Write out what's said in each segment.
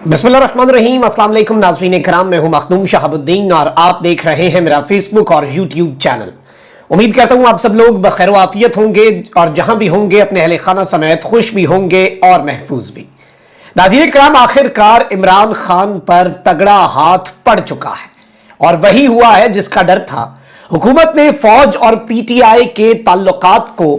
बिस्मिल्लाहिर्रहमानिर्रहीम। अस्सलाम वालेकुम नाज़रीन कराम, मैं हूं मखदूम शहाबुद्दीन और आप देख रहे हैं मेरा फेसबुक और यूट्यूब चैनल। उम्मीद करता हूं आप सब लोग बखैर आफियत होंगे और जहां भी होंगे अपने अहले खाना समेत खुश भी होंगे और महफूज भी। नाज़रीन कराम, आखिरकार इमरान खान पर तगड़ा हाथ पड़ चुका है और वही हुआ है जिसका डर था। हुकूमत ने फौज और पीटीआई के ताल्लुकात को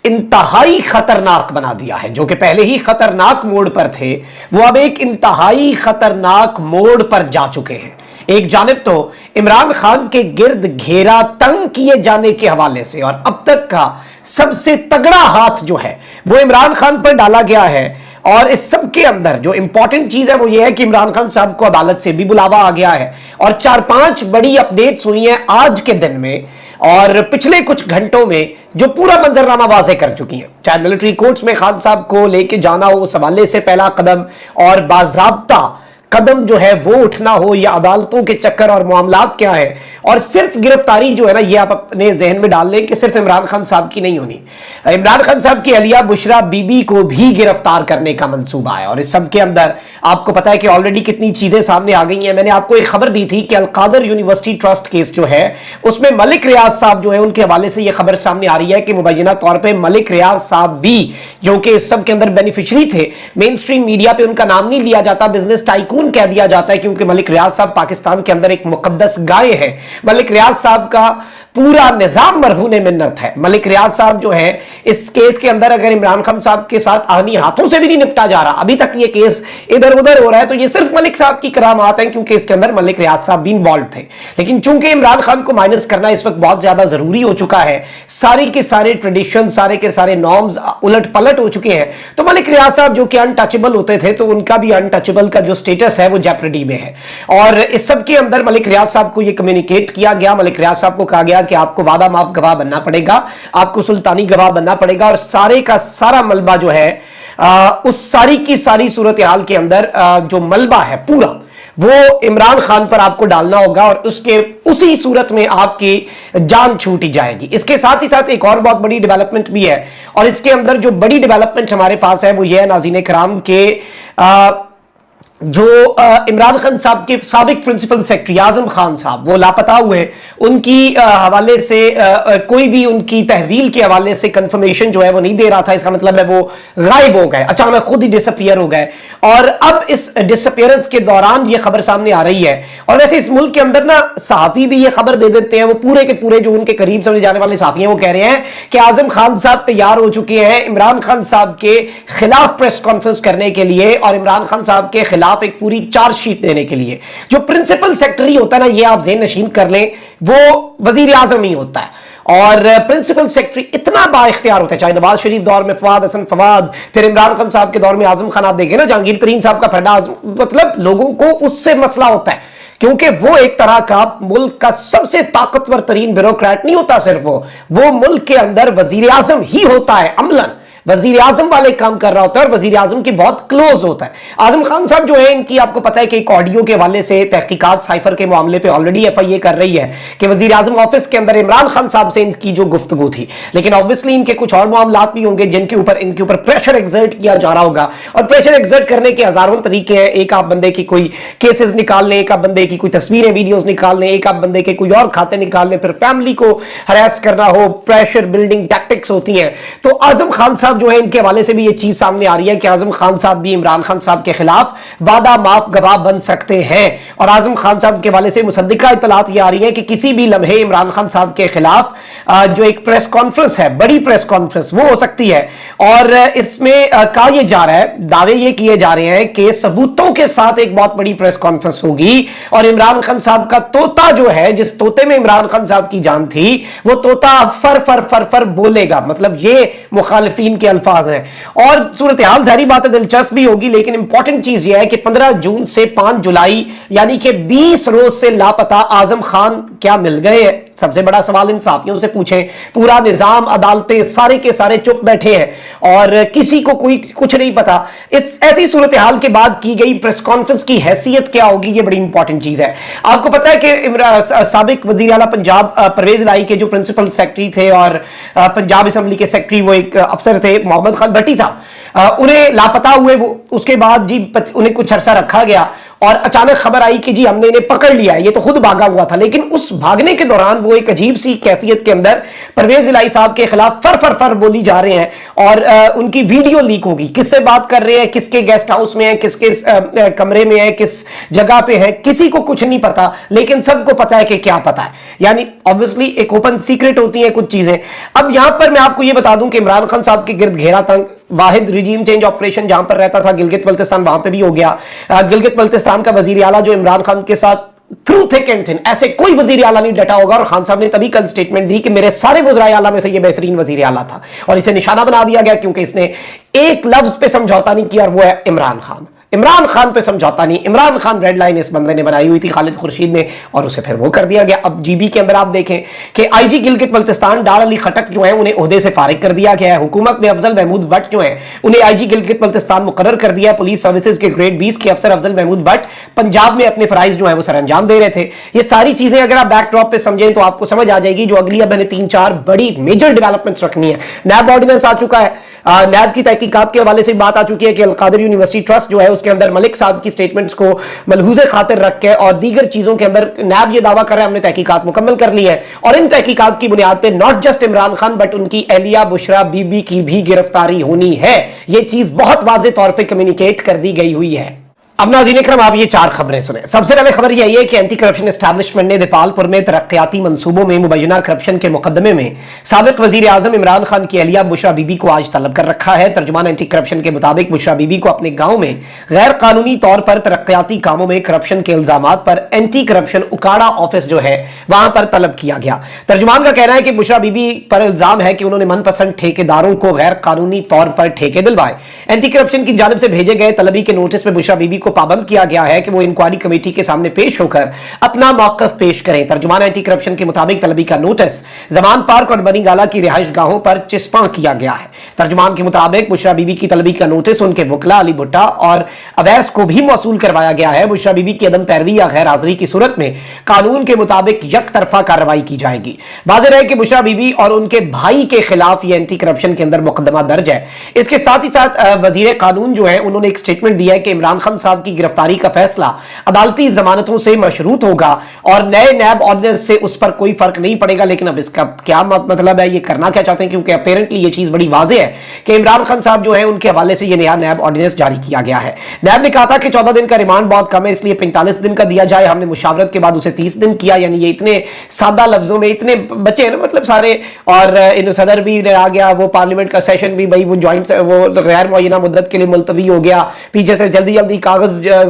इंतहाई खतरनाक बना दिया है। जो कि पहले ही खतरनाक मोड़ पर थे, वो अब एक इंतहाई खतरनाक मोड़ पर जा चुके हैं। एक जानिब तो इमरान खान के गिर्द घेरा तंग किए जाने के हवाले से और अब तक का सबसे तगड़ा हाथ जो है वो इमरान खान पर डाला गया है। और इस सब के अंदर जो इंपॉर्टेंट चीज है वो ये है कि इमरान खान साहब को अदालत से भी बुलावा आ गया है और 4-5 बड़ी अपडेट्स हुई हैं आज के दिन में और पिछले कुछ घंटों में जो पूरा मंजरनामा वाज़े कर चुकी हैं। चाहे मिलिट्री कोर्ट्स में खान साहब को लेके जाना हो, उस हवाले से पहला कदम और बाज़ाब्ता कदम जो है वो उठना हो, या अदालतों के चक्कर और मामलात क्या है। और सिर्फ गिरफ्तारी जो है ना, ये आप अपने जहन में डाल लें कि सिर्फ इमरान खान साहब की नहीं होनी, इमरान खान साहब की अलिया बुशरा बीबी को भी गिरफ्तार करने का मंसूबा है। और इस सब के अंदर आपको पता है कि ऑलरेडी कितनी चीजें सामने आ गई हैं। मैंने आपको एक खबर दी थी कि अलकादर यूनिवर्सिटी ट्रस्ट केस जो है उसमें मलिक रियाज साहब जो है उनके हवाले से यह खबर सामने आ रही है कि मुबैना तौर पर मलिक रियाज साहब भी, जो कि इस सब के अंदर बेनिफिशरी थे, मेन स्ट्रीम मीडिया पे उनका नाम नहीं लिया जाता, बिजनेस टाइकून कह दिया जाता है, क्योंकि मलिक रियाज साहब पाकिस्तान के अंदर एक मुकद्दस गाय है। मलिक रियाज साहब का पूरा निजाम मरहूने मिन्नत है। मलिक रियाज साहब जो है इस केस के अंदर अगर इमरान खान साहब के साथ आहनी हाथों से भी नहीं निपटा जा रहा, अभी तक ये केस इधर उधर हो रहा है, तो ये सिर्फ मलिक साहब की करामात है, क्योंकि इसके अंदर मलिक रियाज साहब भी इन्वॉल्व थे। लेकिन चूंकि इमरान खान को माइनस करना इस वक्त बहुत ज्यादा जरूरी हो चुका है, सारी के सारे ट्रेडिशन, सारे के सारे नॉर्म्स उलट पलट हो चुके हैं, तो मलिक रियाज साहब जो कि अनटचेबल होते थे, तो उनका भी अनटचेबल का जो स्टेटस है वो जेपरेडी में है। और इस सब के अंदर मलिक रियाज साहब को यह कम्युनिकेट किया गया, मलिक रियाज साहब को कहा गया कि आपको वादा माफ गवाह बनना पड़ेगा, आपको सुल्तानी गवाह बनना पड़ेगा, और सारे का सारा मलबा जो है उस सारी की सारी सूरत हाल के अंदर जो मलबा है पूरा वो इमरान खान पर आपको डालना होगा और उसके उसी सूरत में आपकी जान छूटी जाएगी। इसके साथ ही साथ एक और बहुत बड़ी डेवलपमेंट भी है, और इसके अंदर जो बड़ी डेवलपमेंट हमारे पास है वो ये है नाज़रीन कराम के जो इमरान खान साहब के साबिक प्रिंसिपल सेक्रेटरी आजम खान साहब वो लापता हुए, उनकी हवाले से कोई भी उनकी तहवील के हवाले से कंफर्मेशन जो है वो नहीं दे रहा था। इसका मतलब है वो गायब हो गए, अचानक खुद ही डिसअपियर हो गए। और अब इस डिसअपियरेंस के दौरान ये खबर सामने आ रही है, और वैसे इस मुल्क के अंदर ना सहाफी भी ये खबर दे देते हैं, वो पूरे के पूरे जो उनके करीब समझे जाने वाले सहाफी हैं वो कह रहे हैं कि आजम खान साहब तैयार हो चुके हैं इमरान खान साहब के खिलाफ प्रेस कॉन्फ्रेंस करने के लिए, और इमरान खान साहब के खिलाफ एक पूरी चार्जशीट देने के लिए। जो प्रिंसिपल सेक्रेटरी होता है ना, ये आप ज़हन नशीन कर लें, वो वजीर आजम ही होता है। और प्रिंसिपल सेक्रेटरी इतना बाइख्तियार होता है, चाहे नवाज शरीफ दौर में फवाद हसन फवाद, फिर इमरान खान साहब के दौर में आजम खान, आप देखें ना जहांगीर तरीन साहब का फड्डा, मतलब लोगों को उससे मसला होता है, क्योंकि वो एक तरह का मुल्क का सबसे ताकतवर तरीन ब्यूरोक्रेट नहीं होता, सिर्फ वो मुल्क के अंदर वजीर आजम ही होता है, अमलन वजीर आजम वाले काम कर रहा होता है और वजीर आजम के बहुत क्लोज होता है। आजम खान साहब जो है, इनकी आपको पता है कि एक ऑडियो के हवाले से तहकीकात साइफर के मामले पे ऑलरेडी एफआईए कर रही है कि वजीर आजम ऑफिस के अंदर इमरान खान साहब से इनकी जो गुफ्तगू थी। लेकिन ऑब्वियसली इनके कुछ और मामलात भी होंगे जिनके ऊपर इनके ऊपर प्रेशर एक्सर्ट किया जा रहा होगा, और प्रेशर एक्सर्ट करने के हजारों तरीके हैं। एक आप बंदे की कोई केसेस निकाल लें, एक आप बंदे की कोई तस्वीरें वीडियोस निकाल लें, एक आप बंदे के कोई और खाते निकाल लें, फिर फैमिली को हरास करना हो, प्रेशर बिल्डिंग टैक्टिक्स होती हैं। तो आजम खान साहब जो है, इनके हवाले से भी ये चीज सामने आ रही है कि आजम खान साहब भी इमरान खान साहब के खिलाफ वादा माफ गवाह बन सकते हैं। और आजम खान साहब के हवाले से मुसद्दिका इतलात ये आ रही है कि किसी भी लम्हे इमरान खान साहब के खिलाफ जो एक प्रेस कॉन्फ्रेंस है, बड़ी प्रेस कॉन्फ्रेंस, वो हो सकती है। और इसमें कहा यह जा रहा है, दावे ये किए जा रहे हैं कि सबूतों के साथ एक बहुत बड़ी प्रेस कॉन्फ्रेंस होगी, और इमरान खान साहब का तोता जो है, जिस तोते में इमरान खान साहब की जान थी, वो तोता फर फर फर फर बोलेगा। मतलब ये मुखालिफिन के अल्फाज है। और सूरत हाल जारी बात है दिलचस्प भी होगी, लेकिन इंपॉर्टेंट चीज यह है कि 15 जून से 5 जुलाई यानी कि 20 रोज से लापता आजम खान क्या मिल गए हैं? सबसे बड़ा सवाल इन साफियों से पूछें। पूरा निजाम, अदालतें, सारे के सारे चुप बैठे हैं और किसी को कोई कुछ नहीं पता। इस ऐसी सूरत हाल के बाद की गई प्रेस कॉन्फ्रेंस की हैसियत क्या होगी, ये बड़ी इंपॉर्टेंट चीज है। आपको पता है कि साबिक वजीर आला पंजाब परवेज इलाही के जो प्रिंसिपल सेक्रेटरी थे और पंजाब असेंबली के सेक्रेटरी, वो एक अफसर थे मोहम्मद खान भट्टी साहब, उन्हें लापता हुए, वो उसके बाद जी उन्हें कुछ अरसा रखा गया और अचानक खबर आई कि जी हमने इन्हें पकड़ लिया है। ये तो खुद भागा हुआ था, लेकिन उस भागने के दौरान वो एक अजीब सी कैफियत के अंदर परवेज इलाही साहब के खिलाफ फर फर फर बोली जा रहे हैं और उनकी वीडियो लीक होगी। किससे बात कर रहे हैं, किसके गेस्ट हाउस में है, किसके कमरे में है, किस जगह पे है, किसी को कुछ नहीं पता, लेकिन सबको पता है कि क्या पता है। यानी ऑब्वियसली एक ओपन सीक्रेट होती है कुछ चीजें। अब यहां पर मैं आपको यह बता दूं कि इमरान खान साहब के गिर्द घेरा तंग, वाहिद रिजीम चेंज ऑपरेशन जहां पर रहता था गिलगित बल्तिस्तान, वहां पे भी हो गया। गिलगित बल्तिस्तान का वजीर आला जो इमरान खान के साथ थ्रू थिक एंड थिन, ऐसे कोई वजीर आला नहीं डटा होगा। और खान साहब ने तभी कल स्टेटमेंट दी कि मेरे सारे वज़राए आला में से ये बेहतरीन वजीर आला था, और इसे निशाना बना दिया गया क्योंकि इसने एक लफ्ज पे समझौता नहीं किया और वो है इमरान खान। इमरान खान पे समझौता नहीं, इमरान खान रेड लाइन इस बंदे ने बनाई हुई थी, खालिद खुर्शीद ने, और उसे फिर वो कर दिया गया। अब जीबी के अंदर आप देखें कि आईजी गिलगित बल्तिस्तान डार अली खटक जो है उन्हें ओहदे से फारिग कर दिया गया है। हुकूमत ने अफजल महमूद भट्ट जो है उन्हें आईजी गिलगित बल्तिस्तान मुकर्रर कर दिया है। पुलिस सर्विसेज के ग्रेड 20 के अफसर अफजल महमूद भट्ट पंजाब में अपने फराइज जो है वो सर अंजाम दे रहे थे। ये सारी चीजें अगर आप बैकड्रॉप पे समझें तो आपको समझ आ जाएगी। जो अगली अब मैंने 3-4 बड़ी मेजर डेवलपमेंट्स रखनी है। नैब ऑर्डिनेंस आ चुका है, नैब की तहकीकात के हवाले से बात आ चुकी है कि अलकादिर यूनिवर्सिटी ट्रस्ट जो है उसके अंदर मलिक साहब की स्टेटमेंट्स को मलहूज़े खातिर रख के और दीगर चीजों के अंदर नैब ये दावा कर रहा है हमने तहकीकात मुकम्मल कर ली है, और इन तहकीकात की बुनियाद पे not just Imran Khan but उनकी एहलिया बुशरा बीबी की भी गिरफ्तारी होनी है। ये चीज बहुत वाज़ेह तौर पे कम्युनिकेट कर दी गई हुई है। अब नाज़रीन इकराम आप ये 4 खबरें सुने। सबसे पहले खबर यही है कि एंटी करप्शन एस्टैब्लिशमेंट ने नेपालपुर में तरक्याती मंसूबों में मुबैना करप्शन के मुकदमे में साबिक वजीर आजम इमरान खान की अहलिया बुशरा बीबी को आज तलब कर रखा है। तर्जुमान एंटी करप्शन के मुताबिक बुशरा बीबी को अपने गांव में गैर कानूनी तौर पर तरक्याती कामों में करप्शन के इल्जामात पर एंटी करप्शन उकाड़ा ऑफिस जो है वहां पर तलब किया गया। तर्जुमान का कहना है कि बुशरा बीबी पर इल्जाम है कि उन्होंने मनपसंद ठेकेदारों को गैर कानूनी तौर पर ठेके दिलवाए। एंटी करप्शन की जानिब से भेजे गए तलबी के नोटिस में बुशरा बीबी को पाबंद किया गया है कि वो इंक्वायरी कमेटी के सामने पेश होकर अपना मौकफ पेश करें। तर्जुमान एंटी करप्शन के मुताबिक तलबी का नोटिस जमान पार्क और बनी गाला की रिहाइश गाहों पर चिस्पा किया गया है। तर्जुमान के मुताबिक बुशरा बीबी की तलबी का नोटिस उनके वकला अली भुट्टा और अवैस को भी मौसूल करवाया गया है। बुशरा बीबी की अदम पैरवी या गैर हाजिरी की सूरत में कानून के मुताबिक यक तरफा कार्रवाई की जाएगी। वाज़ेह रहे कि बुशरा बीबी और उनके भाई के खिलाफ ये एंटी करप्शन के अंदर मुकदमा दर्ज है। इसके साथ ही साथ वजीर कानून जो है उन्होंने एक स्टेटमेंट दिया है कि इमरान खान साहब की गिरफ्तारी का फैसला अदालती जमानतों से मशरूत होगा और नए नैब ऑर्डिनेंस से उस पर कोई फर्क नहीं पड़ेगा। लेकिन अब इसका क्या मतलब है, ये करना क्या चाहते हैं, क्योंकि अपेरेंटली ये चीज बड़ी वाज़ेह है कि इमरान खान साहब जो है उनके हवाले से ये नया नैब ऑर्डिनेंस जारी किया गया है। नैब ने कहा था कि 14 दिन का रिमांड बहुत कम है, इसलिए 45 दिन का दिया जाए। हमने मुशावरत के बाद उसे 30 दिन किया। यानी ये इतने सादा लफ्जों में इतने बचे हैं ना, मतलब सारे, और इन सदर भी आ गया, वो पार्लियामेंट का सेशन भी भाई वो ज्वाइंट वो गैर मुअय्यना मुद्दत के लिए मुलतवी हो गया, पीछे से जल्दी जल्दी कागज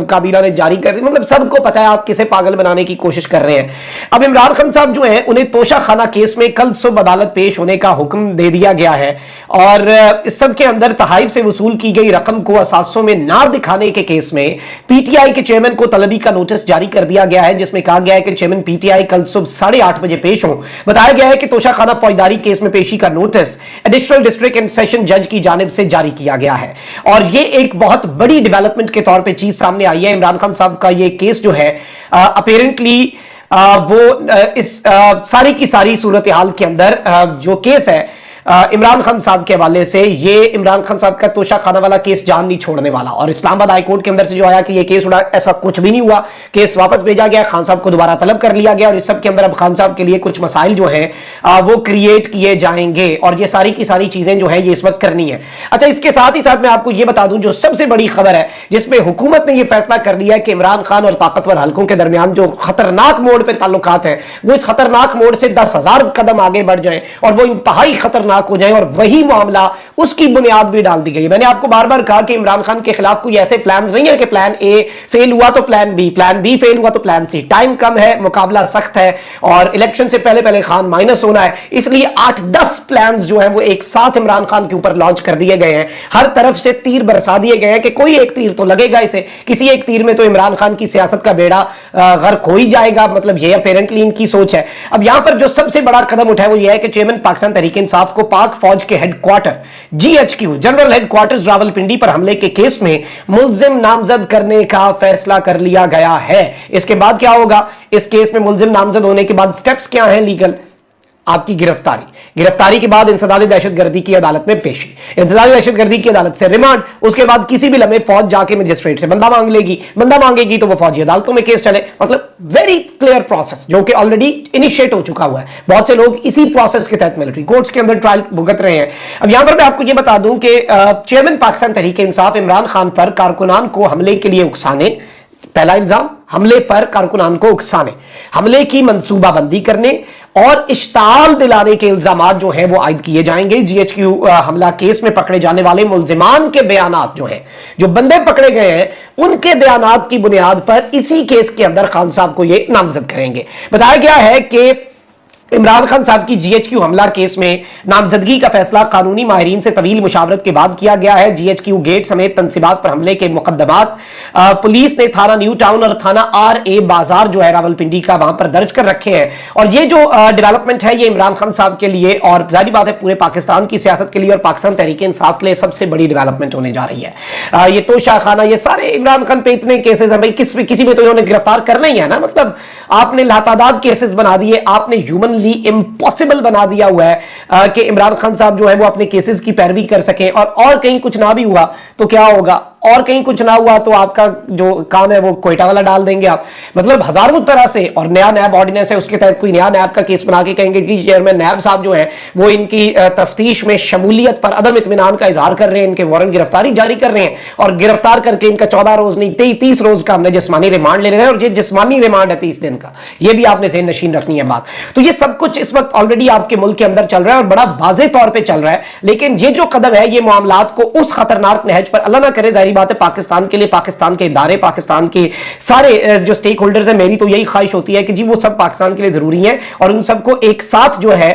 काबीना ने जारी कर दी। मतलब सबको पता है आप किसे पागल बनाने की कोशिश कर रहे हैं। अब इमरान खान साहब जो हैं उन्हें तोशा खाना केस में कल सुबह अदालत पेश होने का हुक्म दे दिया गया है, और इस सब के अंदर तहाइफ से वसूल की गई रकम को असासों में ना दिखाने के केस में पीटीआई के चेयरमैन को तलबी का नोटिस जारी कर दिया गया है, जिसमें कहा गया है कि चेयरमैन पीटीआई कल सुबह 8:30 बजे पेश हो। बताया गया है कि तोशा खाना फौजदारी केस में पेशी का notice additional district and session जज की जानिब से जारी किया गया है, और यह एक बहुत बड़ी डेवलपमेंट के तौर पर चीज सामने आई है। इमरान खान साहब का यह केस जो है अपेरेंटली वो इस सारी की सारी सूरत हाल के अंदर जो केस है इमरान खान साहब के हवाले से, ये इमरान खान साहब का तोशा खाना वाला केस जान नहीं छोड़ने वाला। और इस्लामाबाद हाई कोर्ट के अंदर से जो आया कि ये केस उड़ा, ऐसा कुछ भी नहीं हुआ। केस वापस भेजा गया, खान साहब को दोबारा तलब कर लिया गया, और इस सब के अंदर अब खान साहब के लिए कुछ मसाइल जो हैं वो क्रिएट किए जाएंगे, और ये सारी की सारी चीजें जो है ये इस वक्त करनी है। अच्छा, इसके साथ ही साथ मैं आपको ये बता दूं जो सबसे बड़ी खबर है जिसमें हुकूमत ने यह फैसला कर लिया है कि इमरान खान और ताकतवर हल्कों के दरमियान जो खतरनाक मोड़ पर ताल्लुकात है वो इस खतरनाक मोड़ से 10,000 कदम आगे बढ़ जाए और वो इंतहाई खतरनाक हो जाए, और वही मामला उसकी बुनियाद भी डाल दी गई। मैंने आपको बार बार कहा कि इमरान खान के खिलाफ कोई ऐसे प्लान्स नहीं है कि प्लान ए फेल हुआ तो प्लान बी फेल हुआ तो प्लान सी। टाइम कम है, मुकाबला सख्त है, और इलेक्शन से पहले पहले खान माइनस होना है, इसलिए 8-10 प्लान्स जो है वो एक साथ इमरान खान के ऊपर लॉन्च कर दिए गए हैं। हर तरफ से तीर बरसा दिए गए हैं कि कोई एक तीर तो लगेगा इसे, किसी एक तीर में तो इमरान खान की सियासत का बेड़ा गर्क हो ही जाएगा। मतलब ये अपेरेंटली इनकी सोच है। अब यहां पर जो सबसे बड़ा कदम उठाया वो यह है कि चेयरमैन पाकिस्तान तहरीक इंसाफ को पाक फौज के headquarter GHQ general headquarters Rawalpindi पर हमले के केस में मुल्जिम नामजद करने का फैसला कर लिया गया है। इसके बाद क्या होगा, इस केस में मुल्जिम नामजद होने के बाद स्टेप्स क्या हैं लीगल, आपकी गिरफ्तारी के बाद इंसदादी दहशतगर्दी की अदालत में पेशी, इंसदादी दहशतगर्दी की अदालत से रिमांड, उसके बाद किसी भी लम्हे फौज जाके मजिस्ट्रेट से बंदा मांगेगी तो वो फौजी अदालतों में केस चले। मतलब वेरी क्लियर प्रोसेस जो कि ऑलरेडी इनिशिएट हो चुका हुआ है। बहुत से लोग इसी प्रोसेस के तहत मिलिट्री कोर्ट्स के अंदर ट्रायल भुगत रहे हैं। अब यहां पर मैं आपको यह बता दूं कि चेयरमैन पाकिस्तान तहरीक इंसाफ इमरान खान पर कारकुनान को हमले के लिए उकसाने, पहला इल्जाम हमले पर कारकुनान को उकसाने, हमले की मंसूबाबंदी करने और इश्ताल दिलाने के इल्जामात जो हैं वो आयद किए जाएंगे। जीएचक्यू हमला केस में पकड़े जाने वाले मुल्जिमान के बयानात जो हैं, जो बंदे पकड़े गए हैं उनके बयानात की बुनियाद पर इसी केस के अंदर खान साहब को ये नामजद करेंगे। बताया गया है कि इमरान खान साहब की जीएचक्यू हमला केस में नामजदगी का फैसला कानूनी माहिरीन से तवील मुशावरत के बाद किया गया है। जीएचक्यू गेट समेत तंसीबात पर हमले के मुकदमात पुलिस ने थाना न्यू टाउन और थाना RA बाजार जो है रावलपिंडी का वहां पर दर्ज कर रखे हैं। और ये जो डेवलपमेंट है ये इमरान खान साहब के लिए और जाहिर बात है पूरे पाकिस्तान की सियासत के लिए और पाकिस्तान तहरीक इंसाफ के लिए सबसे बड़ी डेवलपमेंट होने जा रही है। ये तो शाहखाना, ये सारे इमरान खान पे इतने केसेस हैं भाई, किसी में तो इन्होंने गिरफ्तार करना ही है ना। मतलब आपने लातादाद केसेस बना दिए, आपने ह्यूमनली इम्पॉसिबल बना दिया हुआ है कि इमरान खान साहब जो है वो अपने केसेस की पैरवी कर सके। और कहीं कुछ ना भी हुआ तो क्या होगा, और कहीं कुछ ना हुआ तो आपका जो काम है वो कोयटा वाला डाल देंगे आप। मतलब हजारों तरह से, और नया नैब ऑर्डिनेंस है उसके तहत कोई नया नैब का केस बना के कहेंगे कि चेयरमैन नैब साहब जो है वो इनकी तफ्तीश में शमूलियत पर अदम इत्मीनान का इजहार कर रहे हैं, इनके वारंट गिरफ्तारी जारी कर रहे हैं और गिरफ्तार करके इनका 14 रोज नहीं 30 रोज का हमने जिस्मानी रिमांड ले रहे हैं। और ये जिस्मानी रिमांड है 30 दिन का, ये भी आपने ज़हन नशीन रखनी है बात। तो ये सब कुछ इस वक्त ऑलरेडी आपके मुल्क के अंदर चल रहा है और बड़ा वाज़ेह तौर पर चल रहा है। लेकिन ये जो कदम है ये मामलात को उस खतरनाक नहज पर अल्लाह ना करे, जाहिर बात है पाकिस्तान के लिए, पाकिस्तान के इदारे, पाकिस्तान के सारे जो स्टेक होल्डर्स हैं, मेरी तो यही ख्वाहिश होती है कि जी वो सब पाकिस्तान के लिए जरूरी है और उन सबको एक साथ जो है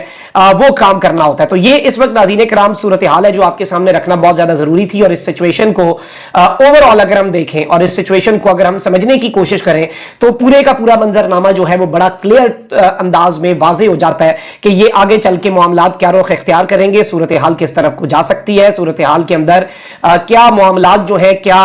वो काम करना होता है। तो ये इस वक्त नाज़रीन किराम सूरत हाल है जो आपके सामने रखना बहुत ज्यादा जरूरी थी। और इस सिचुएशन को ओवरऑल अगर हम देखें और इस सिचुएशन को अगर हम समझने की कोशिश करें तो पूरे का पूरा मंजरनामा जो है वो बड़ा क्लियर अंदाज में वाज़ेह हो जाता है कि ये आगे चल के मामलात क्या रुख इख्तियार करेंगे, सूरत हाल किस तरफ को जा सकती है, सूरत हाल के अंदर क्या मामलात जो है क्या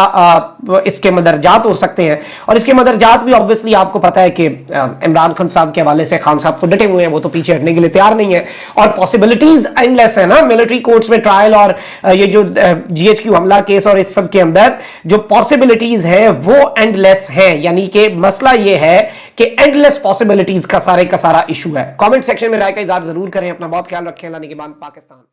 इसके मदरजात हो सकते हैं। और इसके मदरजात भी ऑब्वियसली आपको पता है कि इमरान खान साहब के हवाले से खान साहब तो डटे हुए हैं, वो तो पीछे हटने के लिए तैयार नहीं है। और पॉसिबिलिटीज एंडलेस है ना, मिलिट्री कोर्ट्स में ट्रायल और ये जो जीएचक्यू हमला केस और इस सब के अंदर जो पॉसिबिलिटीज है वो एंडलेस है। यानी कि मसला ये है कि एंडलेस पॉसिबिलिटीज का सारा इशू है। कमेंट सेक्शन में राय का इज़हार जरूर करें। अपना बहुत ख्याल रखें। अल्लाह निगहबान पाकिस्तान।